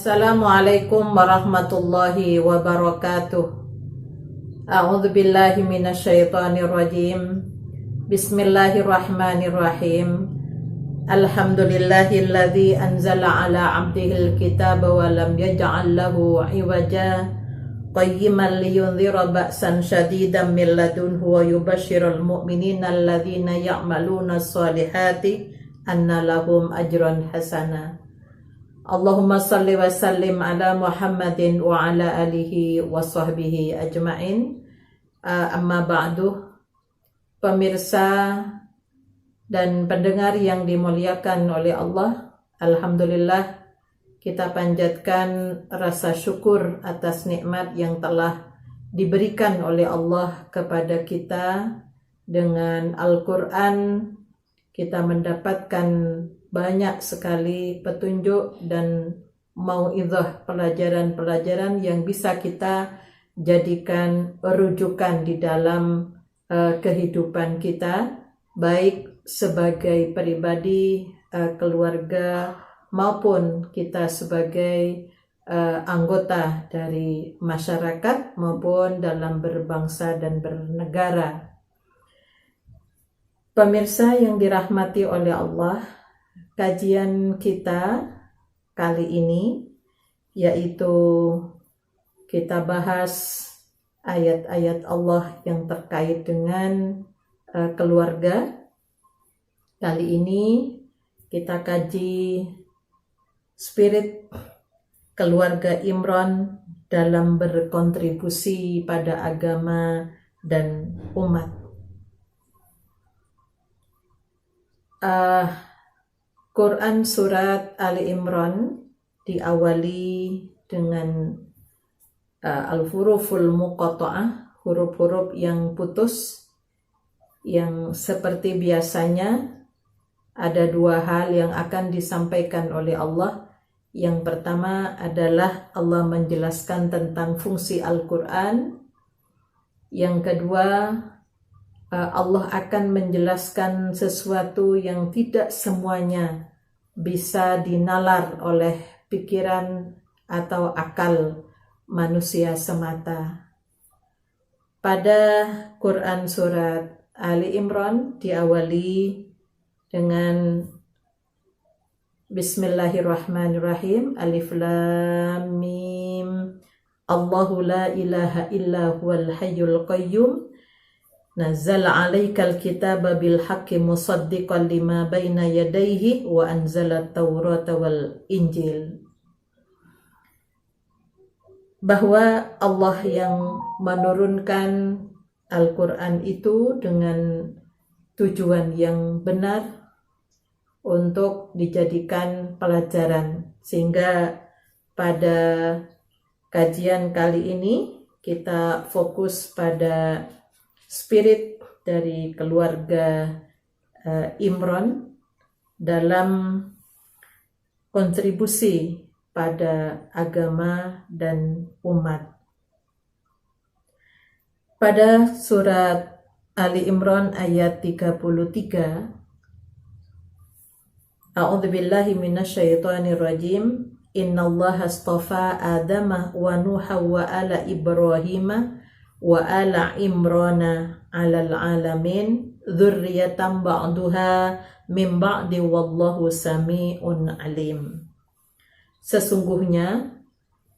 Assalamualaikum warahmatullahi wabarakatuh. A'udzu billahi minasyaitonir rajim. Bismillahirrahmanirrahim. Alhamdulillahilladzi anzala ala 'abdihil kitaba wa lam yaj'al lahu 'iwaja qayyiman liyunzira ba'san syadidan min ladunhu wa yubashshiral mu'minina alladzina ya'maluna shalihati anna lahum ajran hasana. Allahumma salli wa sallim ala Muhammadin wa ala alihi wa sahbihi ajma'in. Amma ba'du. Pemirsa dan pendengar yang dimuliakan oleh Allah, alhamdulillah kita panjatkan rasa syukur atas nikmat yang telah diberikan oleh Allah kepada kita. Dengan Al-Quran kita mendapatkan banyak sekali petunjuk dan mau'izah, pelajaran-pelajaran yang bisa kita jadikan rujukan di dalam kehidupan kita, baik sebagai pribadi, keluarga, maupun kita sebagai anggota dari masyarakat maupun dalam berbangsa dan bernegara. Pemirsa yang dirahmati oleh Allah, kajian kita kali ini yaitu kita bahas ayat-ayat Allah yang terkait dengan keluarga. Kali ini kita kaji spirit keluarga Imran dalam berkontribusi pada agama dan umat. Quran surat Ali Imran diawali dengan al-huruful muqatta'ah, huruf-huruf yang putus, yang seperti biasanya ada dua hal yang akan disampaikan oleh Allah. Yang pertama adalah Allah menjelaskan tentang fungsi Al-Quran. Yang kedua, Allah akan menjelaskan sesuatu yang tidak semuanya bisa dinalar oleh pikiran atau akal manusia semata. Pada Quran surat Ali Imran diawali dengan Bismillahirrahmanirrahim. Alif Lam Mim. Allahu la ilaha illa huwal hayyul qayyum. Nazzala 'alaikal kitaba bil haqqi musaddiqan lima baina yadayhi wa anzala at-taurata wal injil. Bahwa Allah yang menurunkan Al-Quran itu dengan tujuan yang benar untuk dijadikan pelajaran, sehingga pada kajian kali ini kita fokus pada spirit dari keluarga Imran dalam kontribusi pada agama dan umat. Pada surat Ali Imran ayat 33, A'udzubillahi minasyaitonir rajim. Innallaha astafa Adama wa Nuha wa ala Ibrahima wa ala Imrana 'alal 'alamin dzurriyyatan ba'duha min ba'di wallahu sami'un 'alim. Sesungguhnya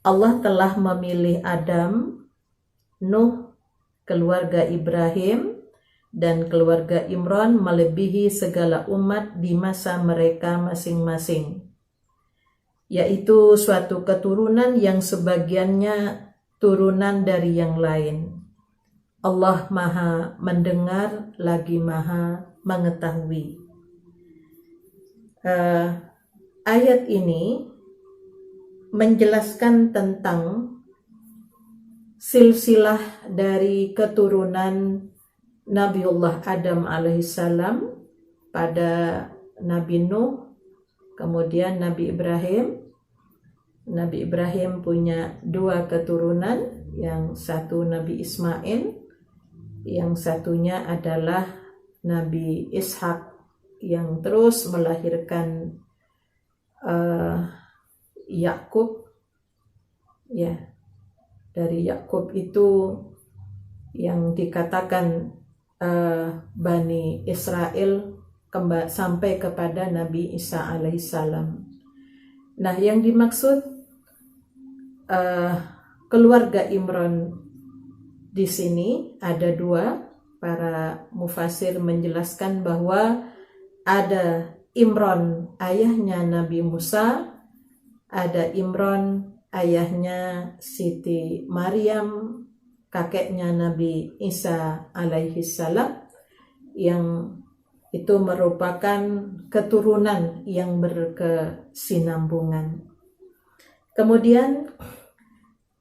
Allah telah memilih Adam, Nuh, keluarga Ibrahim, dan keluarga Imran melebihi segala umat di masa mereka masing-masing, yaitu suatu keturunan yang sebagiannya turunan dari yang lain. Allah Maha mendengar lagi Maha mengetahui. Ayat ini menjelaskan tentang silsilah dari keturunan Nabiullah Adam alaihissalam pada Nabi Nuh, kemudian Nabi Ibrahim. Nabi Ibrahim punya dua keturunan, yang satu Nabi Ismail, yang satunya adalah Nabi Ishak, yang terus melahirkan Yakub ya, dari Yakub itu yang dikatakan Bani Israel sampai kepada Nabi Isa alaihissalam. Nah, yang dimaksud keluarga Imran di sini ada dua. Para mufasir menjelaskan bahwa ada Imran ayahnya Nabi Musa, ada Imran ayahnya Siti Maryam, kakeknya Nabi Isa alaihissalam, yang itu merupakan keturunan yang berkesinambungan. Kemudian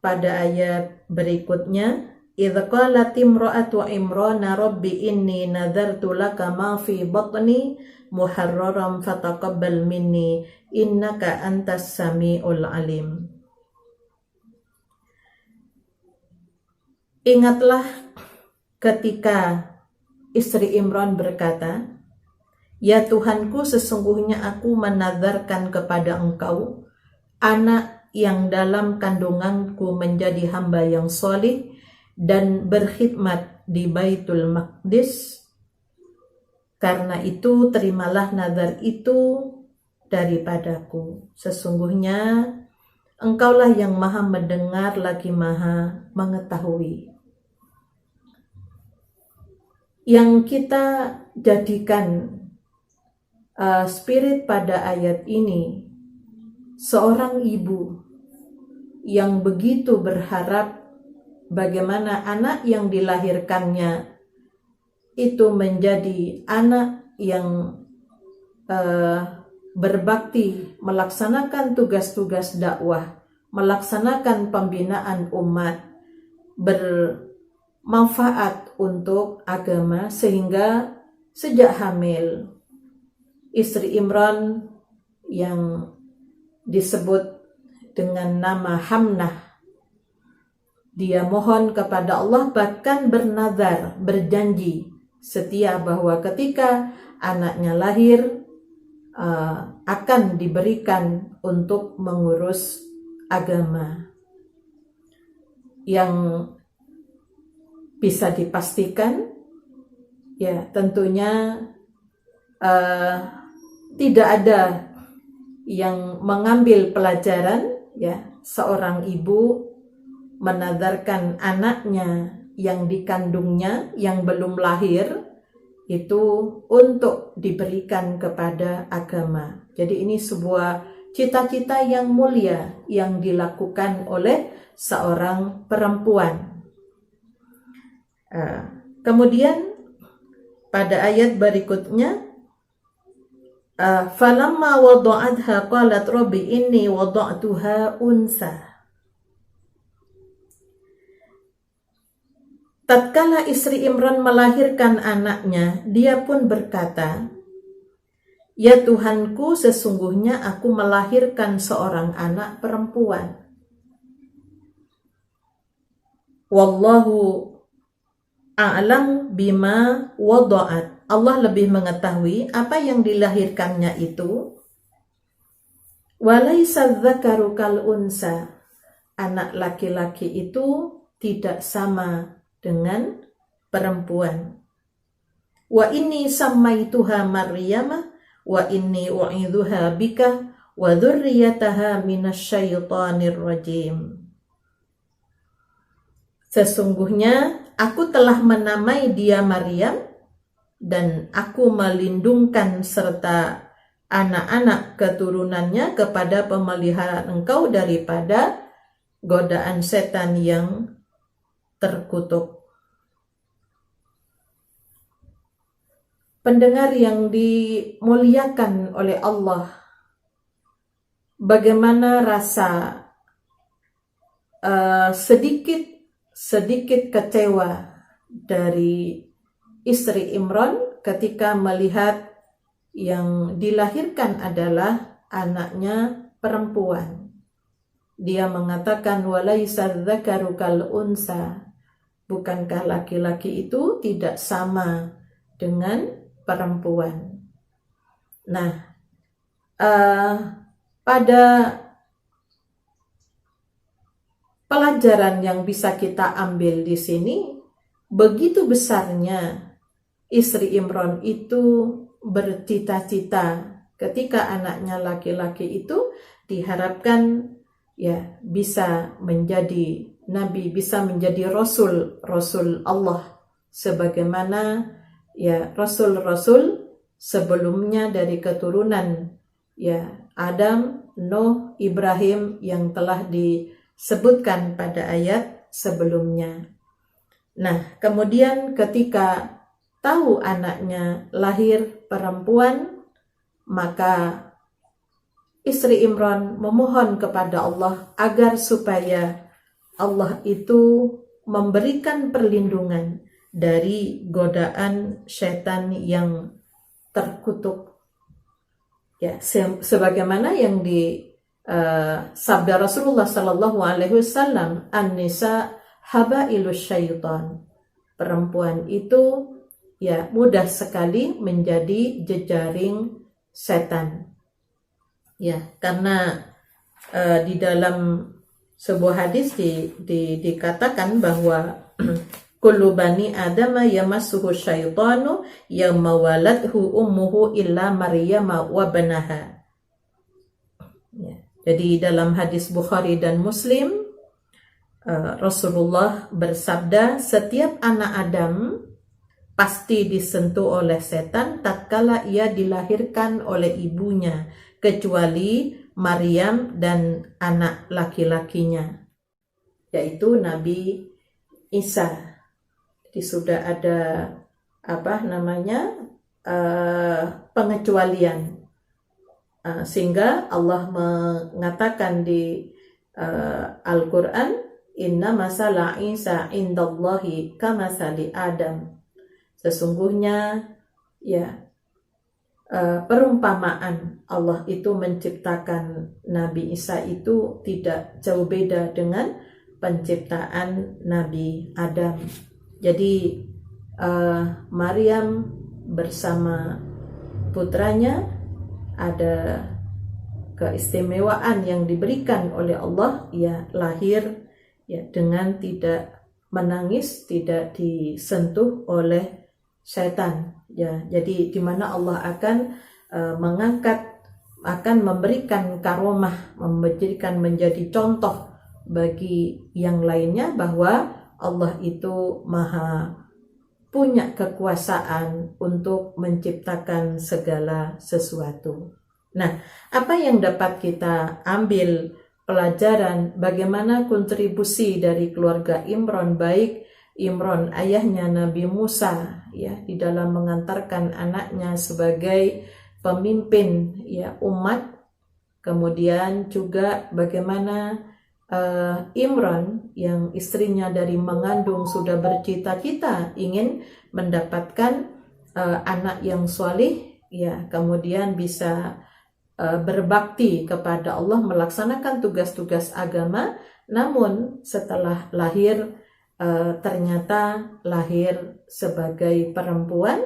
pada ayat berikutnya, idz qalat imra'atu imrana rabbi inni nadartu laka ma fi batni muharraram fataqabbal minni innaka antas samiul alim. Ingatlah ketika istri Imran berkata, ya Tuhanku, sesungguhnya aku menadarkan kepada engkau anak yang dalam kandunganku menjadi hamba yang soleh dan berkhidmat di Baitul Maqdis. Karena itu terimalah nazar itu daripadaku. Sesungguhnya engkaulah yang maha mendengar lagi maha mengetahui. Yang kita jadikan spirit pada ayat ini, seorang ibu yang begitu berharap bagaimana anak yang dilahirkannya itu menjadi anak yang berbakti, melaksanakan tugas-tugas dakwah, melaksanakan pembinaan umat, bermanfaat untuk agama, sehingga sejak hamil istri Imran yang disebut dengan nama Hamnah, dia mohon kepada Allah, bahkan bernazar, berjanji setia bahwa ketika anaknya lahir akan diberikan untuk mengurus agama. Yang bisa dipastikan, ya tentunya tidak ada yang mengambil pelajaran, ya, seorang ibu menazarkan anaknya yang dikandungnya yang belum lahir itu untuk diberikan kepada agama. Jadi ini sebuah cita-cita yang mulia yang dilakukan oleh seorang perempuan. Kemudian pada ayat berikutnya, falamma wada'atha qalat rabbi inni wada'tuha unsa. Tatkala istri Imran melahirkan anaknya, dia pun berkata, ya Tuhanku, sesungguhnya aku melahirkan seorang anak perempuan. Wallahu a'lam bima wada'at. Allah lebih mengetahui apa yang dilahirkannya itu. Walaysa dzakaru kal unsa. Anak laki-laki itu tidak sama dengan perempuan. Wa inni sammaituha Maryama wa inni u'idzuha bika wa dzurriyyataha minasyaitonir rajim. Sesungguhnya aku telah menamai dia Maryam dan aku melindungkan serta anak-anak keturunannya kepada pemeliharaan engkau daripada godaan setan yang terkutuk. Pendengar yang dimuliakan oleh Allah, bagaimana rasa sedikit kecewa dari istri Imran ketika melihat yang dilahirkan adalah anaknya perempuan. Dia mengatakan walaisa dzakaru kal unsa. Bukankah laki-laki itu tidak sama dengan perempuan? Nah, pada pelajaran yang bisa kita ambil di sini, begitu besarnya istri Imran itu bercita-cita ketika anaknya laki-laki itu diharapkan ya bisa menjadi nabi, bisa menjadi rasul Allah, sebagaimana ya rasul-rasul sebelumnya dari keturunan ya Adam, Nuh, Ibrahim yang telah disebutkan pada ayat sebelumnya. Nah, kemudian ketika tahu anaknya lahir perempuan, maka istri Imran memohon kepada Allah agar supaya Allah itu memberikan perlindungan dari godaan setan yang terkutuk. Ya, sebagaimana yang di sabda Rasulullah Sallallahu Alaihi Wasallam, an-nisa habailus syaitan. Perempuan itu ya mudah sekali menjadi jejaring setan. Ya, karena di dalam sebuah hadis dikatakan bahwa kullu bani adama yamassuhu syaitanu yawma waladhu ummuhu illa maryama wa banaha. Ya, jadi dalam hadis Bukhari dan Muslim, Rasulullah bersabda, setiap anak Adam pasti disentuh oleh setan tatkala ia dilahirkan oleh ibunya, kecuali Maryam dan anak laki-lakinya, yaitu Nabi Isa. Jadi sudah ada pengecualian, sehingga Allah mengatakan di Al-Quran, inna masala Isa indallahi kamasali Adam. Sesungguhnya ya perumpamaan Allah itu menciptakan Nabi Isa itu tidak jauh beda dengan penciptaan Nabi Adam. Jadi Maryam bersama putranya ada keistimewaan yang diberikan oleh Allah, ya lahir ya dengan tidak menangis, tidak disentuh oleh setan. Ya, jadi di mana Allah akan akan memberikan karomah, memberikan menjadi contoh bagi yang lainnya bahwa Allah itu maha punya kekuasaan untuk menciptakan segala sesuatu. Nah, apa yang dapat kita ambil pelajaran bagaimana kontribusi dari keluarga Imran, baik Imran ayahnya Nabi Musa ya di dalam mengantarkan anaknya sebagai pemimpin ya umat, kemudian juga bagaimana Imran yang istrinya dari mengandung sudah bercita-cita ingin mendapatkan anak yang saleh ya, kemudian bisa berbakti kepada Allah, melaksanakan tugas-tugas agama, namun setelah lahir ternyata lahir sebagai perempuan.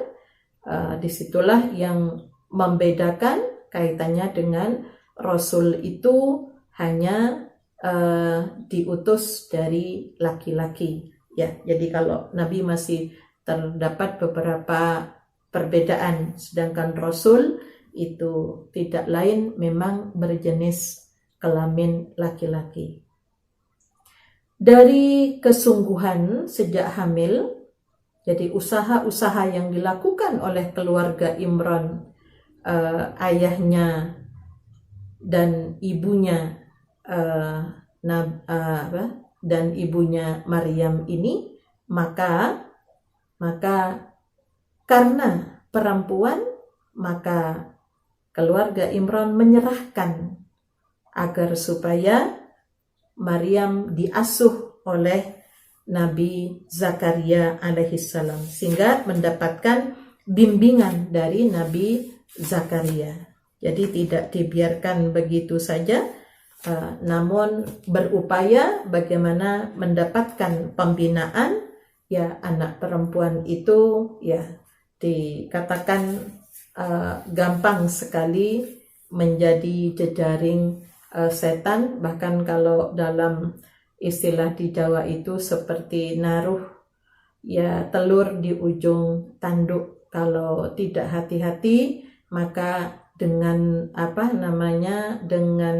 Disitulah yang membedakan kaitannya dengan Rasul itu hanya diutus dari laki-laki ya. Jadi kalau Nabi masih terdapat beberapa perbedaan, sedangkan Rasul itu tidak lain, memang berjenis kelamin laki-laki. Dari kesungguhan sejak hamil, jadi usaha-usaha yang dilakukan oleh keluarga Imran, ayahnya dan ibunya dan ibunya Maryam ini, maka karena perempuan, maka keluarga Imran menyerahkan agar supaya Maryam diasuh oleh Nabi Zakaria alaihissalam, sehingga mendapatkan bimbingan dari Nabi Zakaria. Jadi tidak dibiarkan begitu saja, namun berupaya bagaimana mendapatkan pembinaan ya. Anak perempuan itu ya dikatakan gampang sekali menjadi jejaring setan. Bahkan kalau dalam istilah di Jawa itu seperti naruh ya telur di ujung tanduk. Kalau tidak hati-hati maka dengan dengan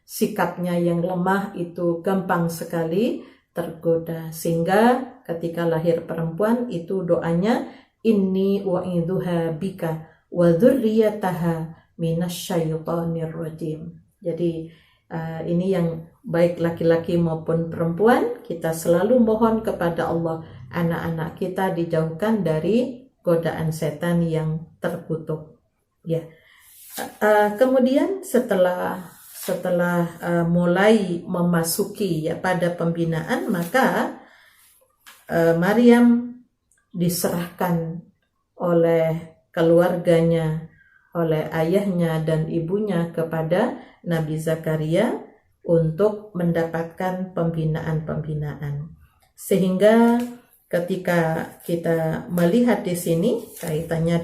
sikapnya yang lemah itu gampang sekali tergoda, sehingga ketika lahir perempuan itu doanya inni wa'idzuha bika wa dzurriyyataha minasyaitonir rajim. Jadi ini yang baik laki-laki maupun perempuan, kita selalu mohon kepada Allah anak-anak kita dijauhkan dari godaan setan yang terkutuk. Ya. Kemudian setelah mulai memasuki ya pada pembinaan, maka Maryam diserahkan oleh keluarganya, oleh ayahnya dan ibunya kepada Nabi Zakaria untuk mendapatkan pembinaan. Sehingga ketika kita melihat di sini kaitannya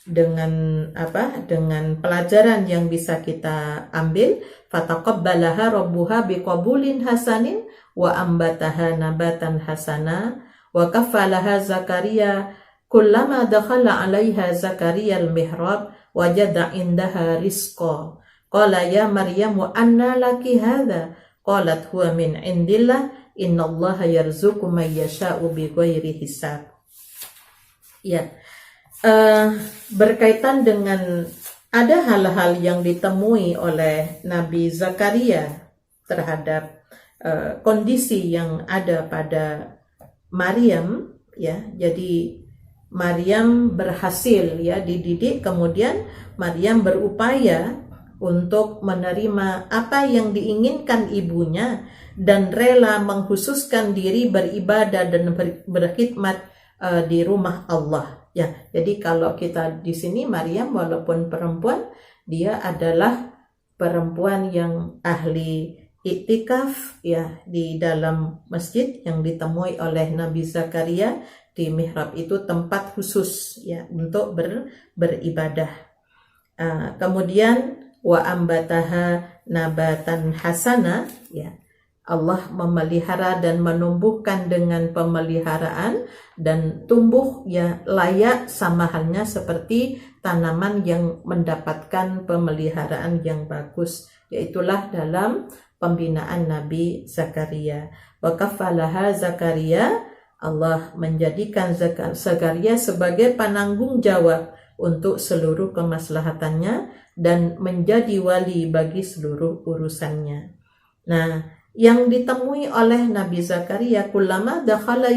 dengan pelajaran yang bisa kita ambil, fataqabbalaha rabbuha biqabulin hasanin wa ambataha nabatan hasana wa kaffalaha Zakaria kullama dakhala 'alaiha Zakaria al-mihrab wajada indaha rizqa qala ya Maryam wa anna laki hadha qalat huwa min indillah innallaha yarzuqu may yasha'u bighairi hisab. Ya. Berkaitan dengan ada hal-hal yang ditemui oleh Nabi Zakaria terhadap kondisi yang ada pada Maryam, ya. Jadi Maryam berhasil ya dididik, kemudian Maryam berupaya untuk menerima apa yang diinginkan ibunya dan rela mengkhususkan diri beribadah dan berkhidmat di rumah Allah. Ya, jadi kalau kita di sini Maryam walaupun perempuan, dia adalah perempuan yang ahli iktikaf ya di dalam masjid yang ditemui oleh Nabi Zakaria. Di mihrab itu tempat khusus ya untuk beribadah. Kemudian wa ambataha nabatan hasana, ya. Allah memelihara dan menumbuhkan dengan pemeliharaan dan tumbuh ya layak sama halnya seperti tanaman yang mendapatkan pemeliharaan yang bagus, yaitulah dalam pembinaan Nabi Zakaria. Wa kaffalaha Zakaria, Allah menjadikan Zakaria sebagai penanggung jawab untuk seluruh kemaslahatannya dan menjadi wali bagi seluruh urusannya. Nah, yang ditemui oleh Nabi Zakaria, kullama dakhala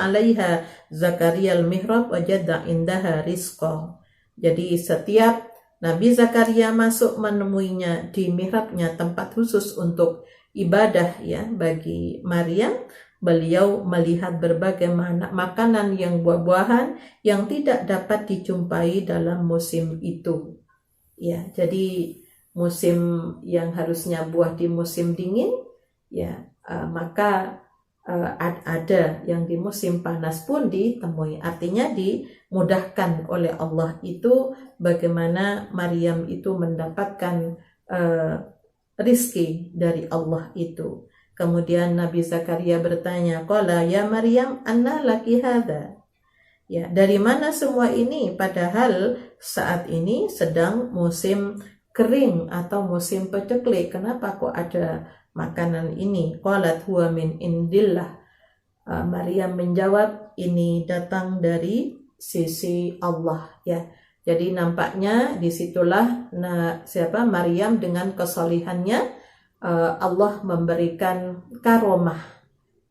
'alaiha Zakaria al-mihrab wajada indaha rizqa. Jadi setiap Nabi Zakaria masuk menemuinya di mihrabnya, tempat khusus untuk ibadah ya bagi Maryam, beliau melihat berbagai makanan yang buah-buahan yang tidak dapat dijumpai dalam musim itu. Ya, jadi musim yang harusnya buah di musim dingin, ya maka ada yang di musim panas pun ditemui. Artinya dimudahkan oleh Allah itu bagaimana Maryam itu mendapatkan rizki dari Allah itu. Kemudian Nabi Zakaria bertanya, qala ya Maryam anna laki hadha. Ya, dari mana semua ini padahal saat ini sedang musim kering atau musim paceklik, kenapa kok ada makanan ini? Qalat huwa min indillah. Maryam menjawab, ini datang dari sisi Allah ya. Jadi nampaknya disitulah Maryam dengan kesolihannya Allah memberikan karomah.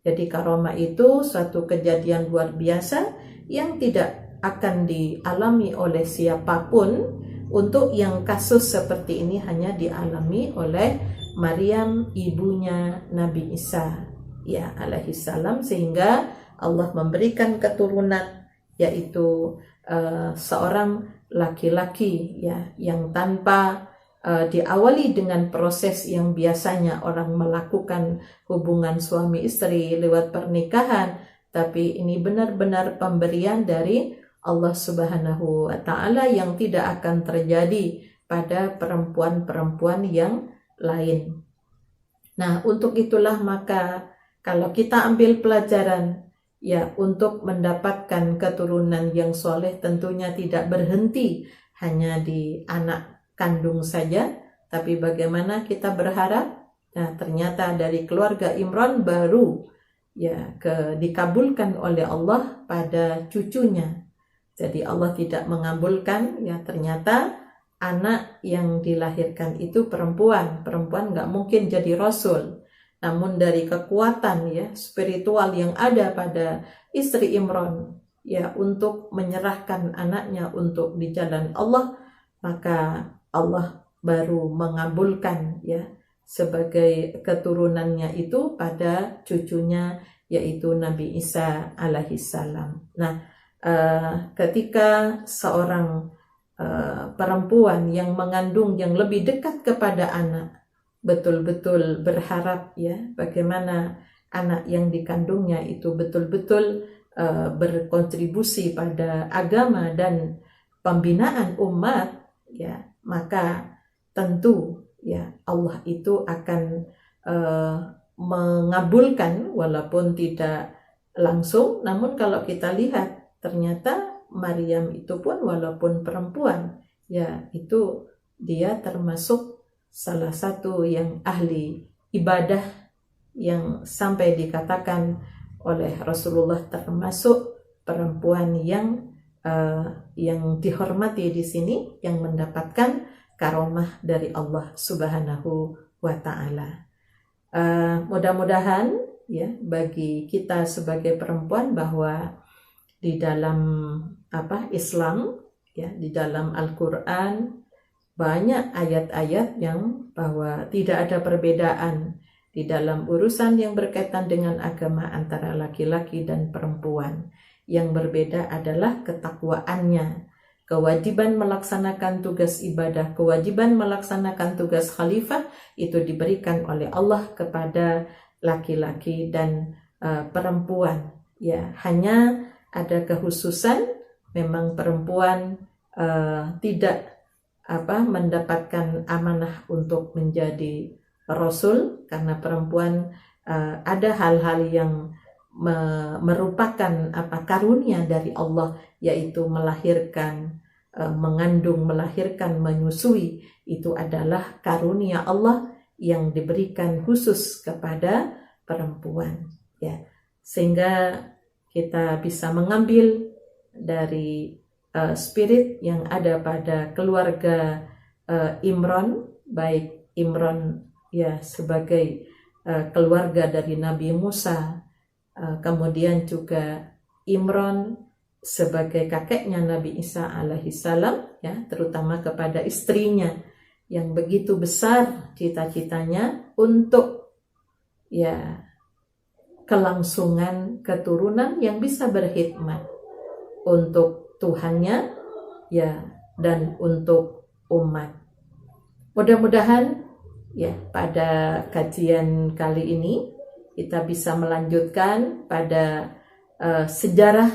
Jadi karomah itu suatu kejadian luar biasa yang tidak akan dialami oleh siapapun. Untuk yang kasus seperti ini hanya dialami oleh Maryam, ibunya Nabi Isa ya alaihissalam, sehingga Allah memberikan keturunan yaitu seorang laki-laki ya yang tanpa diawali dengan proses yang biasanya orang melakukan hubungan suami istri lewat pernikahan, tapi ini benar-benar pemberian dari Allah Subhanahu wa Ta'ala yang tidak akan terjadi pada perempuan-perempuan yang lain. Nah, untuk itulah maka kalau kita ambil pelajaran ya untuk mendapatkan keturunan yang soleh tentunya tidak berhenti hanya di anak kandung saja, tapi bagaimana kita berharap ternyata dari keluarga Imran baru ya dikabulkan oleh Allah pada cucunya. Jadi Allah tidak mengabulkan ya ternyata anak yang dilahirkan itu perempuan nggak mungkin jadi rasul. Namun dari kekuatan ya spiritual yang ada pada istri Imran ya untuk menyerahkan anaknya untuk di jalan Allah, maka Allah baru mengabulkan ya sebagai keturunannya itu pada cucunya yaitu Nabi Isa alaihi salam. Nah, ketika seorang perempuan yang mengandung yang lebih dekat kepada anak betul-betul berharap ya bagaimana anak yang dikandungnya itu betul-betul berkontribusi pada agama dan pembinaan umat ya, maka tentu ya Allah itu akan mengabulkan walaupun tidak langsung. Namun kalau kita lihat ternyata Maryam itu pun walaupun perempuan ya itu dia termasuk salah satu yang ahli ibadah yang sampai dikatakan oleh Rasulullah termasuk perempuan yang dihormati di sini, yang mendapatkan karomah dari Allah Subhanahu wa Ta'ala. Mudah-mudahan ya bagi kita sebagai perempuan bahwa di dalam Islam ya, di dalam Al-Qur'an banyak ayat-ayat yang bahwa tidak ada perbedaan di dalam urusan yang berkaitan dengan agama antara laki-laki dan perempuan. Yang berbeda adalah ketakwaannya, kewajiban melaksanakan tugas ibadah, kewajiban melaksanakan tugas khalifah itu diberikan oleh Allah kepada laki-laki dan perempuan. Ya, hanya ada kekhususan memang perempuan tidak mendapatkan amanah untuk menjadi rasul karena perempuan ada hal-hal yang merupakan karunia dari Allah, yaitu melahirkan, mengandung, melahirkan, menyusui. Itu adalah karunia Allah yang diberikan khusus kepada perempuan ya, sehingga kita bisa mengambil dari spirit yang ada pada keluarga Imran, baik Imran ya sebagai keluarga dari Nabi Musa, kemudian juga Imran sebagai kakeknya Nabi Isa alaihi salam ya, terutama kepada istrinya yang begitu besar cita-citanya untuk ya kelangsungan keturunan yang bisa berkhidmat untuk Tuhannya ya dan untuk umat. Mudah-mudahan ya pada kajian kali ini kita bisa melanjutkan pada sejarah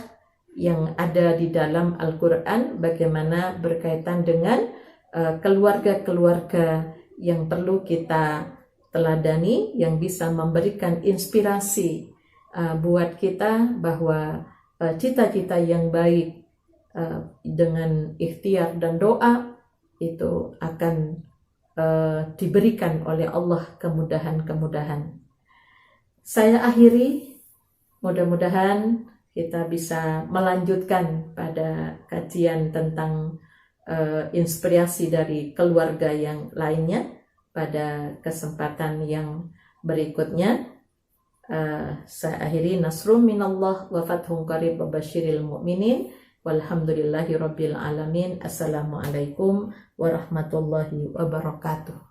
yang ada di dalam Al-Quran, bagaimana berkaitan dengan keluarga-keluarga yang perlu kita teladani, yang bisa memberikan inspirasi buat kita bahwa cita-cita yang baik dengan ikhtiar dan doa itu akan diberikan oleh Allah kemudahan-kemudahan. Saya akhiri, mudah-mudahan kita bisa melanjutkan pada kajian tentang inspirasi dari keluarga yang lainnya pada kesempatan yang berikutnya. Saya akhiri, nasrum minallah wa fathun qarib wa basyiril mu'minin walhamdulillahi rabbil alamin. Assalamualaikum warahmatullahi wabarakatuh.